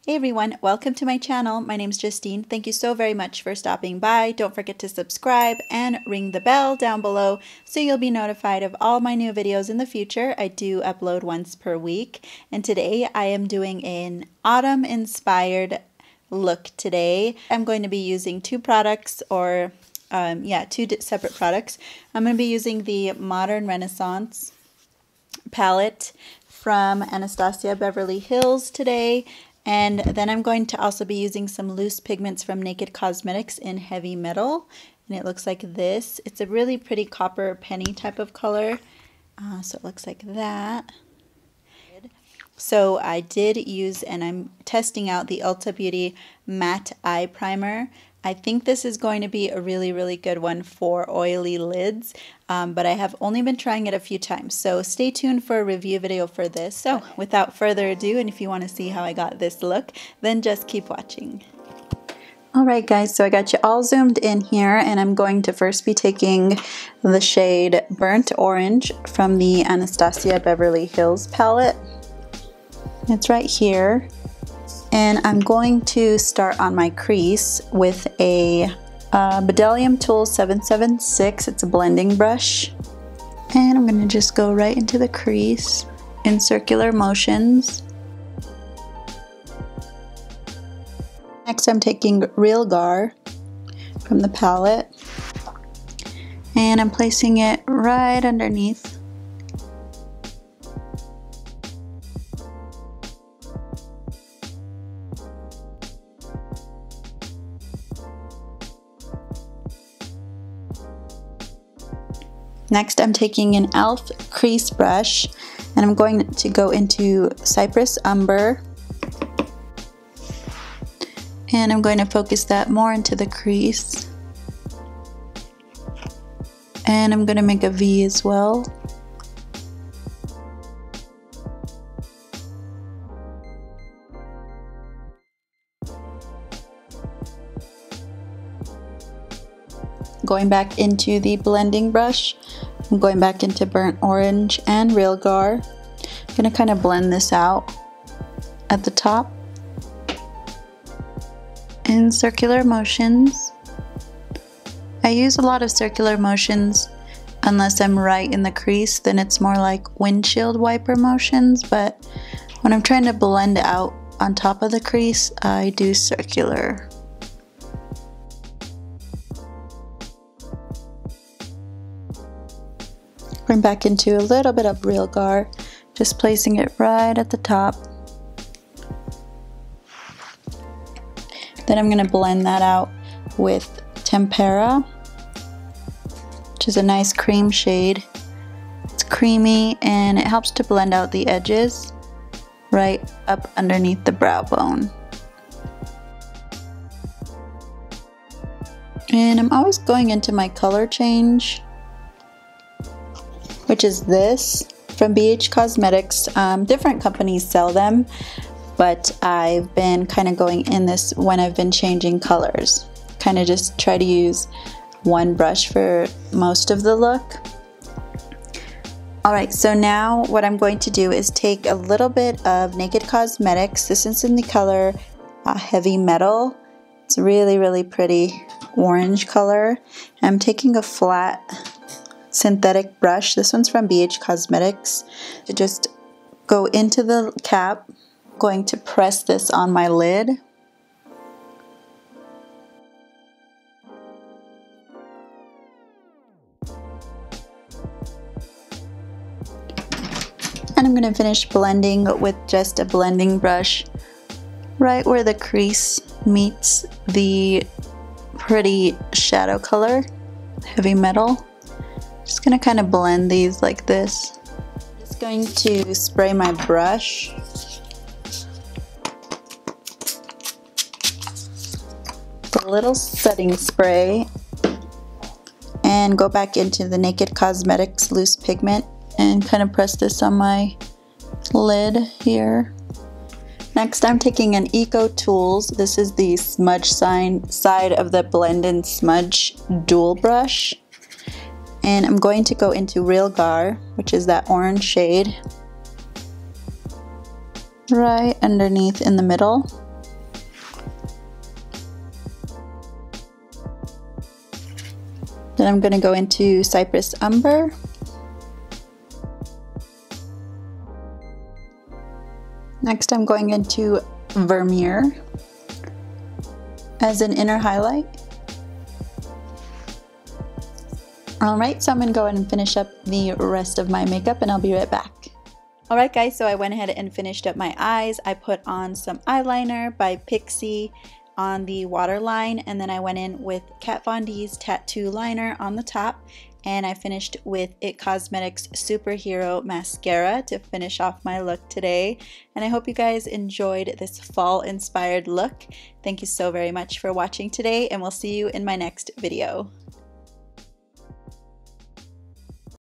Hey everyone, welcome to my channel. My name's Justine. Thank you so very much for stopping by. Don't forget to subscribe and ring the bell down below so you'll be notified of all my new videos in the future. I do upload once per week, and today I am doing an autumn inspired look today. I'm going to be using two products, or two separate products. I'm going to be using the Modern Renaissance palette from Anastasia Beverly Hills today. And then I'm going to also be using some loose pigments from Naked Cosmetics in Heavy Metal. And it looks like this. It's a really pretty copper penny type of color. So it looks like that. So I did use, and I'm testing out the Ulta Beauty Matte Eye Primer. I think this is going to be a really good one for oily lids, but I have only been trying it a few times, so stay tuned for a review video for this. So without further ado, and if you want to see how I got this look, then just keep watching. Alright guys, so I got you all zoomed in here, and I'm going to first be taking the shade Burnt Orange from the Anastasia Beverly Hills palette. It's right here. And I'm going to start on my crease with a Bdellium Tool 776. It's a blending brush. And I'm going to just go right into the crease in circular motions. Next I'm taking Realgar from the palette. And I'm placing it right underneath. Next, I'm taking an e.l.f. crease brush, and I'm going to go into Cyprus Umber, and I'm going to focus that more into the crease, and I'm going to make a V as well. Going back into the blending brush, I'm going back into Burnt Orange and Realgar. I'm going to kind of blend this out at the top in circular motions. I use a lot of circular motions unless I'm right in the crease, then it's more like windshield wiper motions, but when I'm trying to blend out on top of the crease, I do circular. Going back into a little bit of Realgar, just placing it right at the top. Then I'm going to blend that out with Tempera, which is a nice cream shade. It's creamy and it helps to blend out the edges right up underneath the brow bone. And I'm always going into my color change, which is this from ABH Cosmetics. Different companies sell them, but I've been kind of going in this when I've been changing colors. Kind of just try to use one brush for most of the look. Alright, so now what I'm going to do is take a little bit of Naked Cosmetics. This is in the color Heavy Metal. It's a really pretty orange color. I'm taking a flat synthetic brush. This one's from ABH Cosmetics. To just go into the cap, I'm going to press this on my lid. And I'm going to finish blending with just a blending brush right where the crease meets the pretty shadow color, Heavy Metal. Just gonna kind of blend these like this. Just going to spray my brush. A little setting spray, and go back into the Naked Cosmetics loose pigment and kind of press this on my lid here. Next, I'm taking an Eco Tools. This is the smudge side of the Blend and Smudge dual brush. And I'm going to go into Realgar, which is that orange shade, right underneath in the middle. Then I'm going to go into Cyprus Umber. Next I'm going into Vermeer as an inner highlight. Alright, so I'm going to go ahead and finish up the rest of my makeup and I'll be right back. Alright guys, so I went ahead and finished up my eyes. I put on some eyeliner by Pixie on the waterline, and then I went in with Kat Von D's tattoo liner on the top, and I finished with It Cosmetics Superhero Mascara to finish off my look today. And I hope you guys enjoyed this fall inspired look. Thank you so very much for watching today, and we'll see you in my next video.